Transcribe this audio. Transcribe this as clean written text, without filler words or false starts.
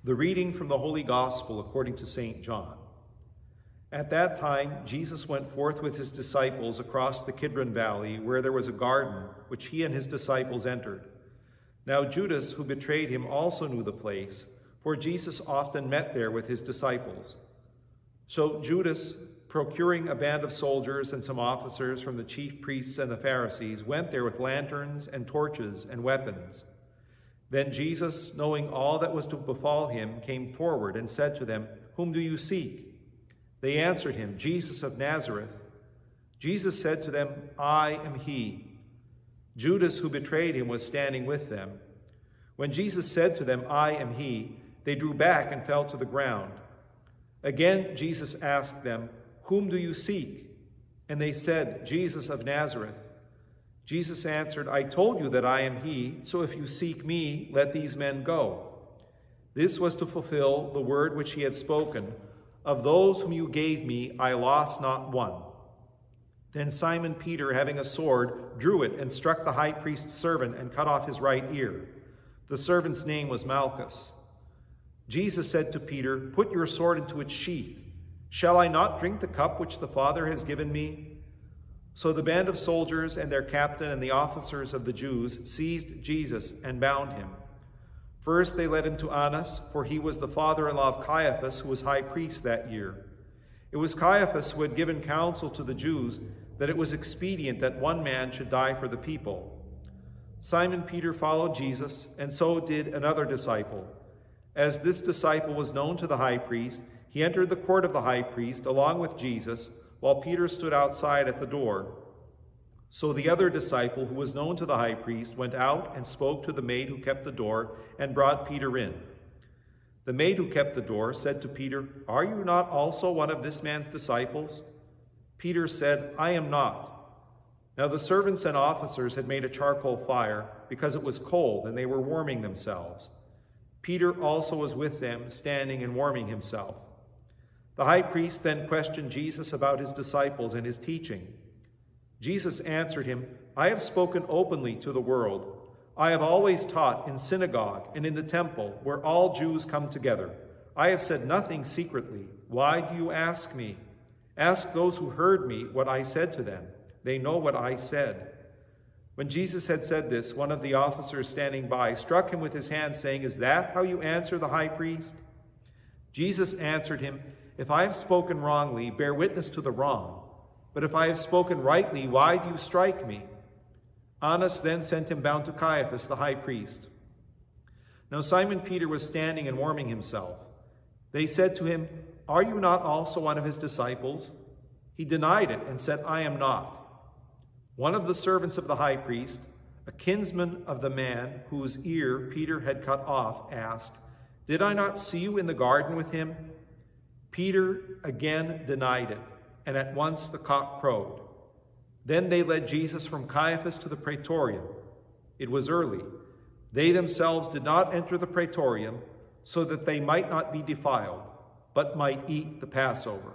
The reading from the Holy Gospel according to St. John. At that time, Jesus went forth with his disciples across the Kidron Valley, where there was a garden, which he and his disciples entered. Now Judas, who betrayed him, also knew the place, for Jesus often met there with his disciples. So Judas, procuring a band of soldiers and some officers from the chief priests and the Pharisees, went there with lanterns and torches and weapons. Then Jesus, knowing all that was to befall him, came forward and said to them, "Whom do you seek?" They answered him, "Jesus of Nazareth." Jesus said to them, "I am he." Judas, who betrayed him, was standing with them. When Jesus said to them, "I am he," they drew back and fell to the ground. Again Jesus asked them, "Whom do you seek?" And they said, "Jesus of Nazareth." Jesus answered, "I told you that I am he, so if you seek me, let these men go." This was to fulfill the word which he had spoken, "Of those whom you gave me, I lost not one." Then Simon Peter, having a sword, drew it and struck the high priest's servant and cut off his right ear. The servant's name was Malchus. Jesus said to Peter, "Put your sword into its sheath. Shall I not drink the cup which the Father has given me?" So the band of soldiers and their captain and the officers of the Jews seized Jesus and bound him. First they led him to Annas, for he was the father-in-law of Caiaphas, who was high priest that year. It was Caiaphas who had given counsel to the Jews that it was expedient that one man should die for the people. Simon Peter followed Jesus, and so did another disciple. As this disciple was known to the high priest, he entered the court of the high priest along with Jesus, while Peter stood outside at the door. So the other disciple, who was known to the high priest, went out and spoke to the maid who kept the door and brought Peter in. The maid who kept the door said to Peter, "Are you not also one of this man's disciples?" Peter said, "I am not." Now the servants and officers had made a charcoal fire because it was cold, and they were warming themselves. Peter also was with them, standing and warming himself. The high priest then questioned Jesus about his disciples and his teaching. Jesus answered him, "I have spoken openly to the world. I have always taught in synagogue and in the temple, where all Jews come together. I have said nothing secretly. Why do you ask me? Ask those who heard me what I said to them. They know what I said." When Jesus had said this, one of the officers standing by struck him with his hand, saying, "Is that how you answer the high priest?" Jesus answered him, "If I have spoken wrongly, bear witness to the wrong. But if I have spoken rightly, why do you strike me?" Annas then sent him bound to Caiaphas, the high priest. Now Simon Peter was standing and warming himself. They said to him, "Are you not also one of his disciples?" He denied it and said, "I am not." One of the servants of the high priest, a kinsman of the man whose ear Peter had cut off, asked, "Did I not see you in the garden with him?" Peter again denied it, and at once the cock crowed. Then they led Jesus from Caiaphas to the praetorium. It was early. They themselves did not enter the praetorium, so that they might not be defiled, but might eat the Passover.